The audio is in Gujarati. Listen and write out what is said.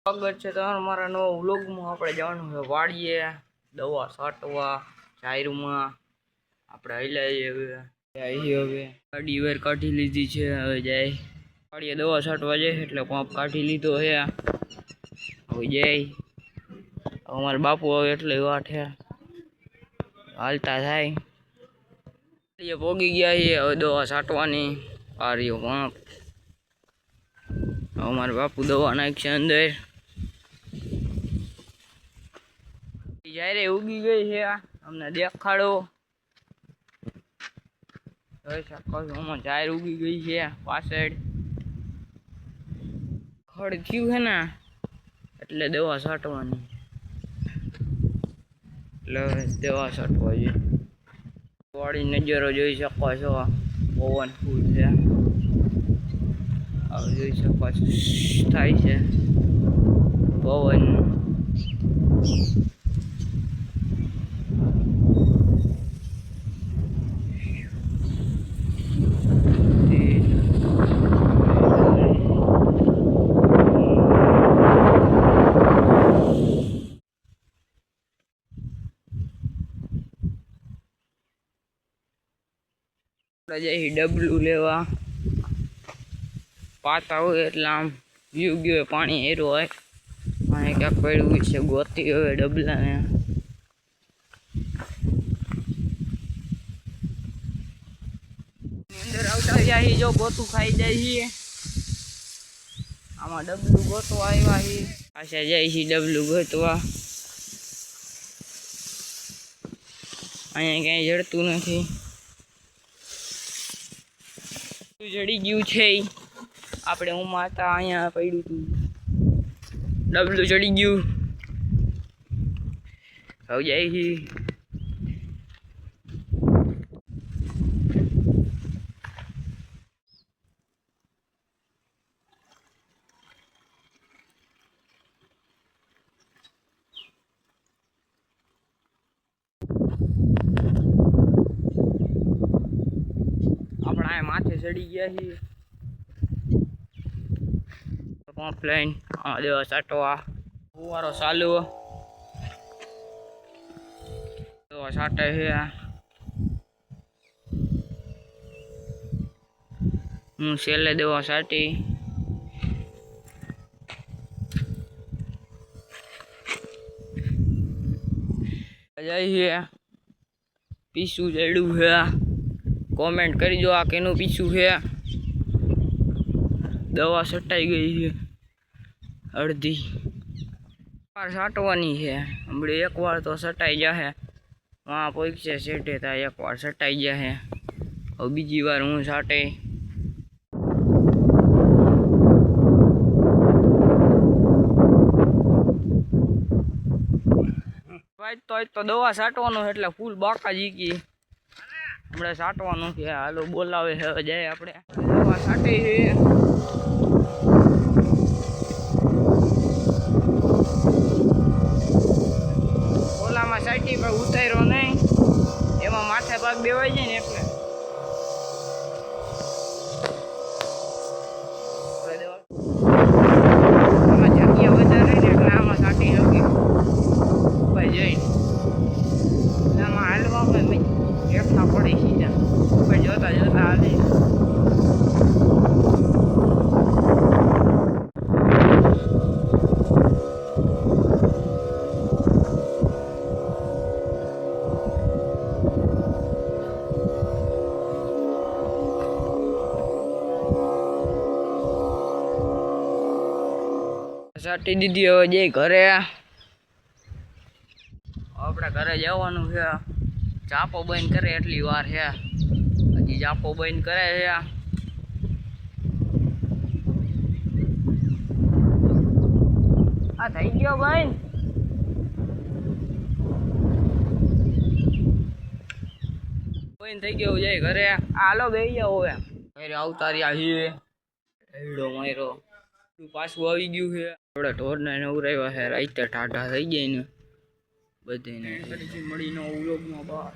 સ્વાગત છે તમારા મારા નવા વ્લોગમાં। આપણે જવાનું છે વાડીએ દવા છાંટવા ચાયરુમાં। આપણે હલાઈએ હવે ગાડી વેર કાઢી લીધી છે। હવે જાય વાડીએ દવા છાંટવા જાય એટલે પંપ કાઢી લીધો છે। હવે જાય અમારા બાપુ હવે એટલે વાઠે હાલતા થાય એ પોગી ગયા છે। હવે દવા છાંટવાની આ રહ્યો પંપ। અમારા બાપુ દવા નાખશે અંદર। જ્યારે ઉગી ગઈ છે અમને દેખાડો જોઈ શકો છો। જાહેર ઉગી ગઈ છે પાછળ ખડ થયું છે ને એટલે દવા છાંટવાની એટલે દવા છાંટવા જોઈએ। વાડી નજારો જોઈ શકો છો પવન ફૂલ છે। હવે જોઈ શકો છો થાય છે પવન। જઈ ડબલું લેવા પાતા હોય એટલે આમ વ્યૂ ગયો પાણી હેરો હોય અને ક્યાંક પડ્યું છે ગોતી હવે ડબલાને। અંદર આવતા જાય જો ગોતું ખાઈ જાય છે આમાં ડબલું ગોતવા આવ્યા છે પાછા જાય છે ડબલું ગોતવા। અહીંયા ક્યાંય જડતું નથી જડી ગયું છે આપણે હું માતા અહીંયા પડ્યું હતું ડબલું ચડી ગયું। હવે જાય છે આપણા માથે ચડી ગયા છીએ પંપ લઈને દવા છાંટવા ફુવારો ચાલુ દવા છાંટે છે। હું છેલ્લે દવા છાંટી જઈએ પીછું જડ્યું છે કોમેન્ટ કરી દો આ કેનું પીછું છે। દવા છટાઈ ગઈ છે અડધી વાર છાંટવાની છે હમણાં એકવાર તો છટાઈ જશે વાં પૈસે સેઠે થાય એકવાર છટાઈ જશે હવે બીજી વાર હું છાંટે તો દવા છાંટવાનું એટલે ફૂલ બાકા જીકી હમણાં છાંટવાનું છે હાલો બોલાવે હવે જાય આપણે દવા છાંટી છે। ઓલામાં છાંટી પણ ઉતાર્યો નહીં એમાં માથે ભાગ દેવાઈ જાય ને એટલે આમાં જગ્યા વધારે ને એટલે આમાં છાંટી શકી ભાઈ જઈને આમાં હાલવામાં ભાઈ એકઠા પડી સીધા ભાઈ જોતા જોતા હાલે છાંટી દીધી હવે જઈ ઘરે આપણે ઘરે જવાનું છે ચાપો બંધ કરે એટલી વાર છે હજી ચાપો બંધ કરે છે આ થઈ ગયો ભાઈ બંધ થઈ ગયો જઈ ઘરે હાલો બેસી જાવ હવે ઘરે આવતા રહ્યા છીએ હેડો માર્યો પાછું આવી ગયું છે આપણે ઢોરને નવરાવ્યા છે રાતે ટાઢા થઈ જાય ને બધીને મળીને વ્લોગમાં બહાર